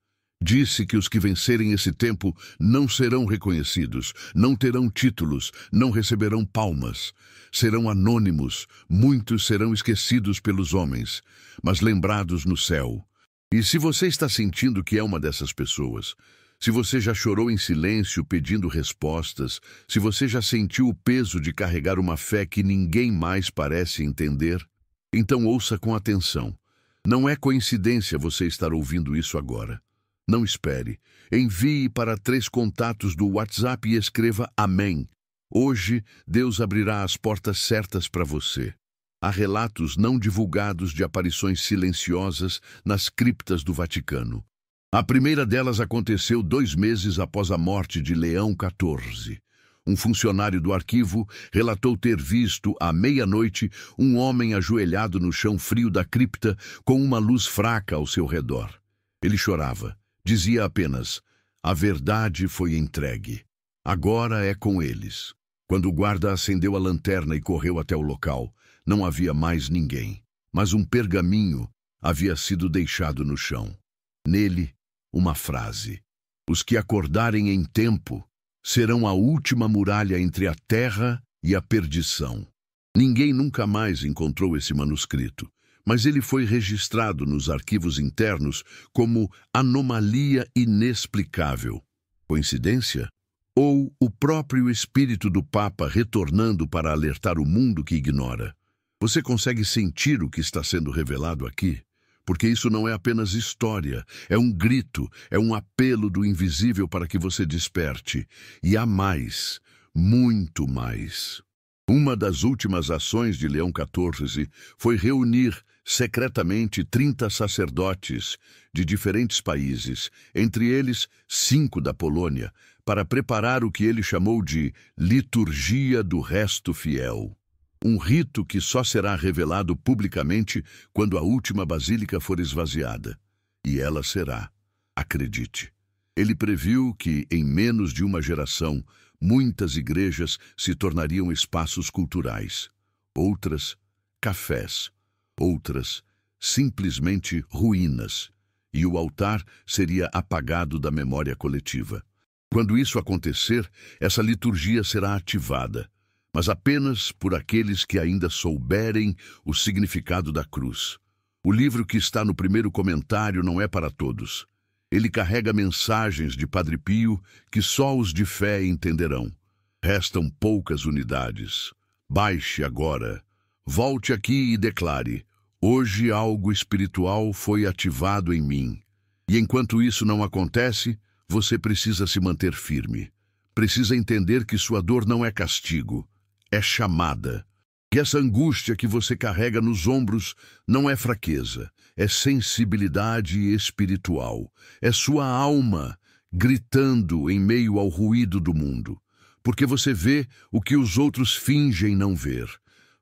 Disse que os que vencerem esse tempo não serão reconhecidos, não terão títulos, não receberão palmas. Serão anônimos, muitos serão esquecidos pelos homens, mas lembrados no céu. E se você está sentindo que é uma dessas pessoas, se você já chorou em silêncio pedindo respostas, se você já sentiu o peso de carregar uma fé que ninguém mais parece entender, então ouça com atenção. Não é coincidência você estar ouvindo isso agora. Não espere. Envie para 3 contatos do WhatsApp e escreva Amém. Hoje, Deus abrirá as portas certas para você. Há relatos não divulgados de aparições silenciosas nas criptas do Vaticano. A primeira delas aconteceu 2 meses após a morte de Leão 14. Um funcionário do arquivo relatou ter visto, à meia-noite, um homem ajoelhado no chão frio da cripta com uma luz fraca ao seu redor. Ele chorava. Dizia apenas, a verdade foi entregue. Agora é com eles. Quando o guarda acendeu a lanterna e correu até o local, não havia mais ninguém. Mas um pergaminho havia sido deixado no chão. Nele, uma frase. Os que acordarem em tempo serão a última muralha entre a terra e a perdição. Ninguém nunca mais encontrou esse manuscrito, mas ele foi registrado nos arquivos internos como anomalia inexplicável. Coincidência? Ou o próprio espírito do Papa retornando para alertar o mundo que ignora? Você consegue sentir o que está sendo revelado aqui? Porque isso não é apenas história, é um grito, é um apelo do invisível para que você desperte. E há mais, muito mais. Uma das últimas ações de Leão 14 foi reunir secretamente 30 sacerdotes de diferentes países, entre eles 5 da Polônia, para preparar o que ele chamou de Liturgia do Resto Fiel. Um rito que só será revelado publicamente quando a última basílica for esvaziada. E ela será, acredite. Ele previu que, em menos de uma geração, muitas igrejas se tornariam espaços culturais. Outras, cafés. Outras, simplesmente ruínas. E o altar seria apagado da memória coletiva. Quando isso acontecer, essa liturgia será ativada, mas apenas por aqueles que ainda souberem o significado da cruz. O livro que está no primeiro comentário não é para todos. Ele carrega mensagens de Padre Pio que só os de fé entenderão. Restam poucas unidades. Baixe agora. Volte aqui e declare: hoje algo espiritual foi ativado em mim. E enquanto isso não acontece, você precisa se manter firme. Precisa entender que sua dor não é castigo. É chamada. Que essa angústia que você carrega nos ombros não é fraqueza, é sensibilidade espiritual. É sua alma gritando em meio ao ruído do mundo. Porque você vê o que os outros fingem não ver.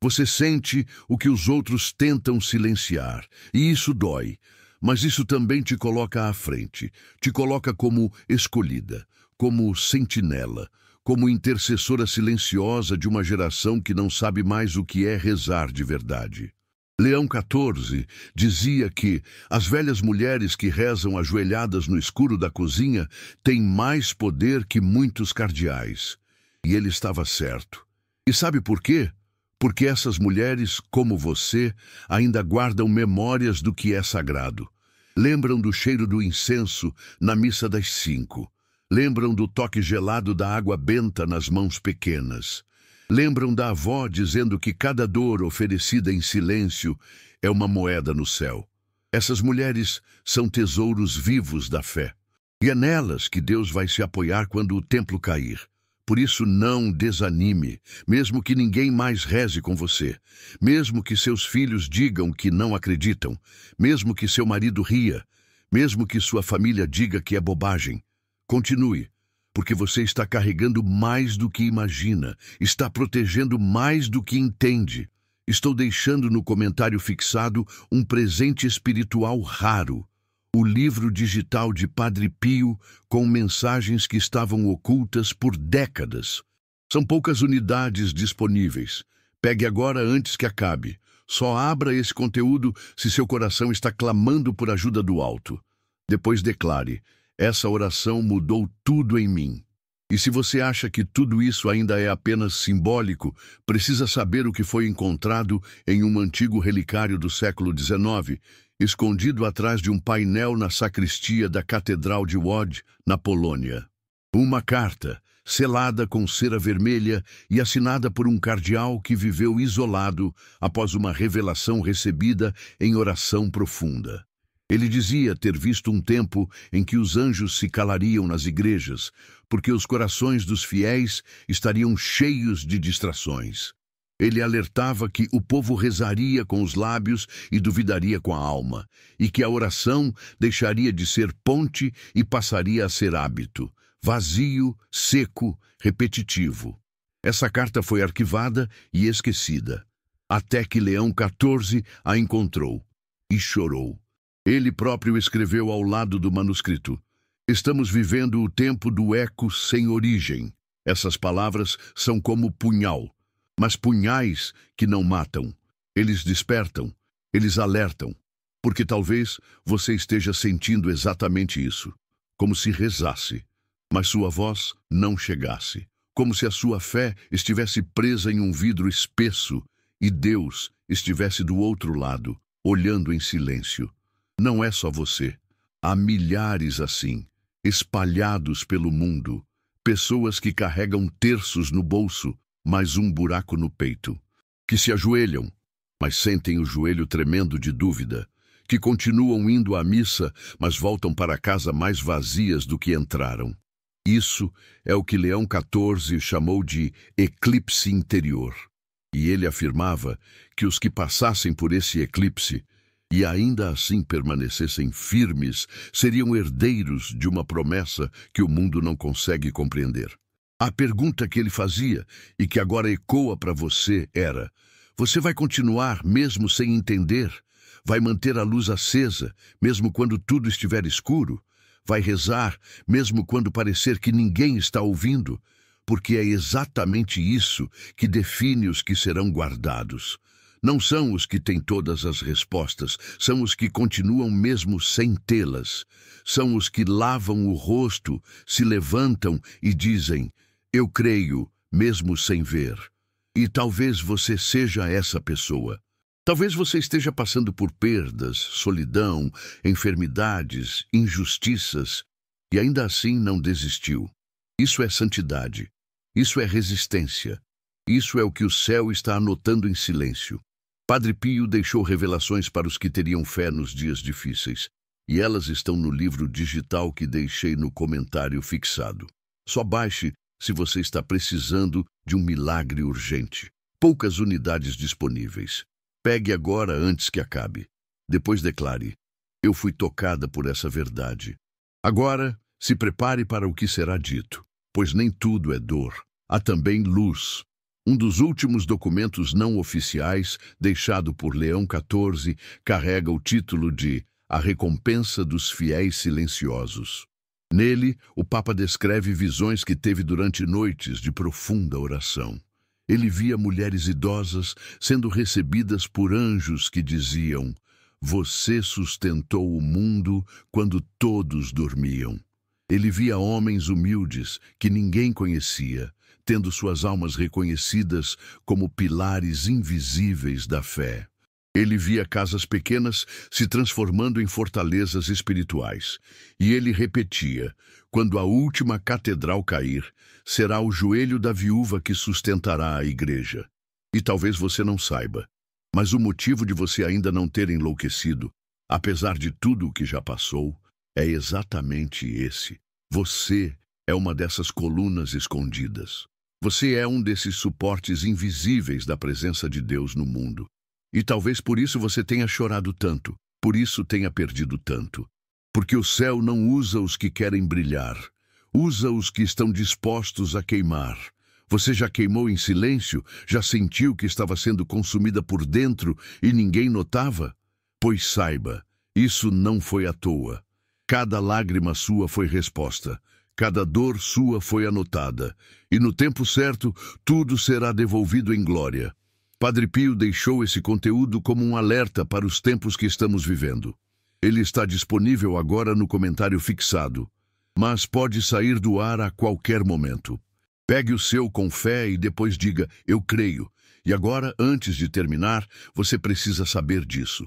Você sente o que os outros tentam silenciar. E isso dói. Mas isso também te coloca à frente. Te coloca como escolhida, como sentinela, como intercessora silenciosa de uma geração que não sabe mais o que é rezar de verdade. Leão 14 dizia que as velhas mulheres que rezam ajoelhadas no escuro da cozinha têm mais poder que muitos cardeais. E ele estava certo. E sabe por quê? Porque essas mulheres, como você, ainda guardam memórias do que é sagrado. Lembram do cheiro do incenso na missa das 5. Lembram do toque gelado da água benta nas mãos pequenas. Lembram da avó dizendo que cada dor oferecida em silêncio é uma moeda no céu. Essas mulheres são tesouros vivos da fé. E é nelas que Deus vai se apoiar quando o templo cair. Por isso não desanime, mesmo que ninguém mais reze com você, mesmo que seus filhos digam que não acreditam, mesmo que seu marido ria, mesmo que sua família diga que é bobagem. Continue, porque você está carregando mais do que imagina, está protegendo mais do que entende. Estou deixando no comentário fixado um presente espiritual raro, o livro digital de Padre Pio com mensagens que estavam ocultas por décadas. São poucas unidades disponíveis. Pegue agora antes que acabe. Só abra esse conteúdo se seu coração está clamando por ajuda do alto. Depois declare: essa oração mudou tudo em mim. E se você acha que tudo isso ainda é apenas simbólico, precisa saber o que foi encontrado em um antigo relicário do século XIX, escondido atrás de um painel na sacristia da Catedral de Łódź, na Polônia. Uma carta, selada com cera vermelha e assinada por um cardeal que viveu isolado após uma revelação recebida em oração profunda. Ele dizia ter visto um tempo em que os anjos se calariam nas igrejas, porque os corações dos fiéis estariam cheios de distrações. Ele alertava que o povo rezaria com os lábios e duvidaria com a alma, e que a oração deixaria de ser ponte e passaria a ser hábito, vazio, seco, repetitivo. Essa carta foi arquivada e esquecida, até que Leão XIV a encontrou e chorou. Ele próprio escreveu ao lado do manuscrito: estamos vivendo o tempo do eco sem origem. Essas palavras são como punhal, mas punhais que não matam. Eles despertam, eles alertam, porque talvez você esteja sentindo exatamente isso, como se rezasse, mas sua voz não chegasse, como se a sua fé estivesse presa em um vidro espesso e Deus estivesse do outro lado, olhando em silêncio. Não é só você. Há milhares assim, espalhados pelo mundo, pessoas que carregam terços no bolso, mas um buraco no peito, que se ajoelham, mas sentem o joelho tremendo de dúvida, que continuam indo à missa, mas voltam para casa mais vazias do que entraram. Isso é o que Leão XIV chamou de eclipse interior. E ele afirmava que os que passassem por esse eclipse e ainda assim permanecessem firmes, seriam herdeiros de uma promessa que o mundo não consegue compreender. A pergunta que ele fazia, e que agora ecoa para você, era: você vai continuar mesmo sem entender? Vai manter a luz acesa, mesmo quando tudo estiver escuro? Vai rezar, mesmo quando parecer que ninguém está ouvindo? Porque é exatamente isso que define os que serão guardados. Não são os que têm todas as respostas, são os que continuam mesmo sem tê-las. São os que lavam o rosto, se levantam e dizem: eu creio, mesmo sem ver. E talvez você seja essa pessoa. Talvez você esteja passando por perdas, solidão, enfermidades, injustiças, e ainda assim não desistiu. Isso é santidade. Isso é resistência. Isso é o que o céu está anotando em silêncio. Padre Pio deixou revelações para os que teriam fé nos dias difíceis, e elas estão no livro digital que deixei no comentário fixado. Só baixe se você está precisando de um milagre urgente. Poucas unidades disponíveis. Pegue agora antes que acabe. Depois declare: eu fui tocada por essa verdade. Agora, se prepare para o que será dito, pois nem tudo é dor. Há também luz. Um dos últimos documentos não oficiais, deixado por Leão XIV, carrega o título de A Recompensa dos Fiéis Silenciosos. Nele, o Papa descreve visões que teve durante noites de profunda oração. Ele via mulheres idosas sendo recebidas por anjos que diziam: você sustentou o mundo quando todos dormiam. Ele via homens humildes que ninguém conhecia, tendo suas almas reconhecidas como pilares invisíveis da fé. Ele via casas pequenas se transformando em fortalezas espirituais. E ele repetia: quando a última catedral cair, será o joelho da viúva que sustentará a igreja. E talvez você não saiba, mas o motivo de você ainda não ter enlouquecido, apesar de tudo o que já passou, é exatamente esse. Você é uma dessas colunas escondidas. Você é um desses suportes invisíveis da presença de Deus no mundo. E talvez por isso você tenha chorado tanto, por isso tenha perdido tanto. Porque o céu não usa os que querem brilhar, usa os que estão dispostos a queimar. Você já queimou em silêncio? Já sentiu que estava sendo consumida por dentro e ninguém notava? Pois saiba, isso não foi à toa. Cada lágrima sua foi resposta. Cada dor sua foi anotada. E no tempo certo, tudo será devolvido em glória. Padre Pio deixou esse conteúdo como um alerta para os tempos que estamos vivendo. Ele está disponível agora no comentário fixado, mas pode sair do ar a qualquer momento. Pegue o seu com fé e depois diga, eu creio. E agora, antes de terminar, você precisa saber disso.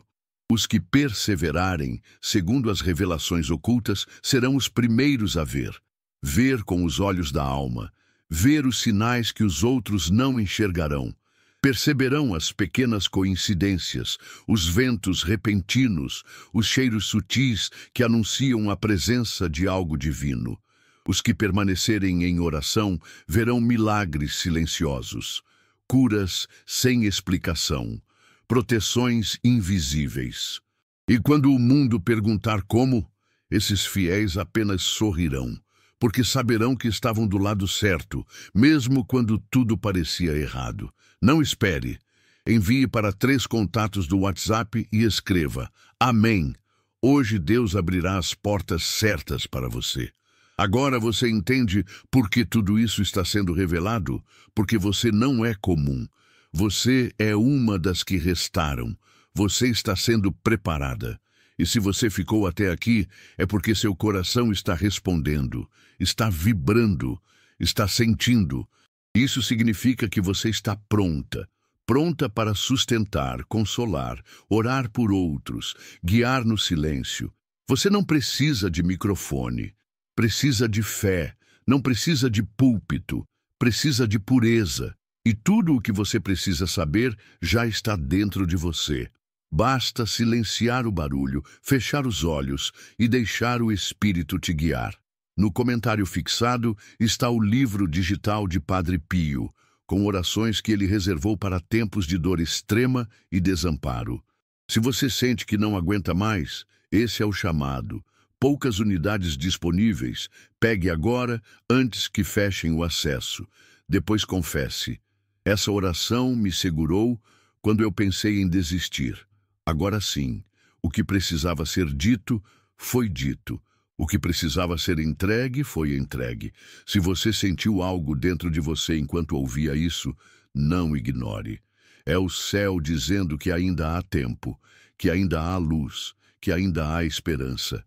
Os que perseverarem, segundo as revelações ocultas, serão os primeiros a ver. Ver com os olhos da alma. Ver os sinais que os outros não enxergarão. Perceberão as pequenas coincidências, os ventos repentinos, os cheiros sutis que anunciam a presença de algo divino. Os que permanecerem em oração verão milagres silenciosos, curas sem explicação, proteções invisíveis. E quando o mundo perguntar como, esses fiéis apenas sorrirão, porque saberão que estavam do lado certo, mesmo quando tudo parecia errado. Não espere. Envie para 3 contatos do WhatsApp e escreva: Amém. Hoje Deus abrirá as portas certas para você. Agora você entende por que tudo isso está sendo revelado? Porque você não é comum. Você é uma das que restaram. Você está sendo preparada. E se você ficou até aqui, é porque seu coração está respondendo, está vibrando, está sentindo. Isso significa que você está pronta. Pronta para sustentar, consolar, orar por outros, guiar no silêncio. Você não precisa de microfone. Precisa de fé, não precisa de púlpito, precisa de pureza. E tudo o que você precisa saber já está dentro de você. Basta silenciar o barulho, fechar os olhos e deixar o Espírito te guiar. No comentário fixado está o livro digital de Padre Pio, com orações que ele reservou para tempos de dor extrema e desamparo. Se você sente que não aguenta mais, esse é o chamado. Poucas unidades disponíveis. Pegue agora, antes que fechem o acesso. Depois confesse. Essa oração me segurou quando eu pensei em desistir. Agora sim, o que precisava ser dito, foi dito. O que precisava ser entregue, foi entregue. Se você sentiu algo dentro de você enquanto ouvia isso, não ignore. É o céu dizendo que ainda há tempo, que ainda há luz, que ainda há esperança.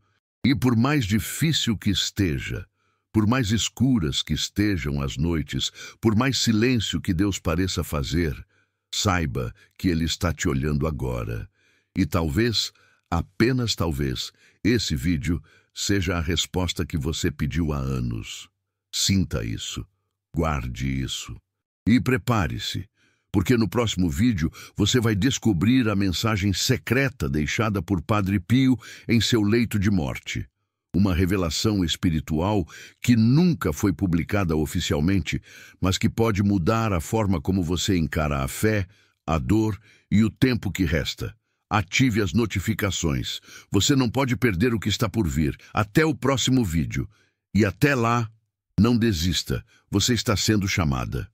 E por mais difícil que esteja, por mais escuras que estejam as noites, por mais silêncio que Deus pareça fazer, saiba que Ele está te olhando agora. E talvez, apenas talvez, esse vídeo seja a resposta que você pediu há anos. Sinta isso, guarde isso. E prepare-se, porque no próximo vídeo você vai descobrir a mensagem secreta deixada por Padre Pio em seu leito de morte. Uma revelação espiritual que nunca foi publicada oficialmente, mas que pode mudar a forma como você encara a fé, a dor e o tempo que resta. Ative as notificações. Você não pode perder o que está por vir. Até o próximo vídeo. E até lá, não desista. Você está sendo chamada.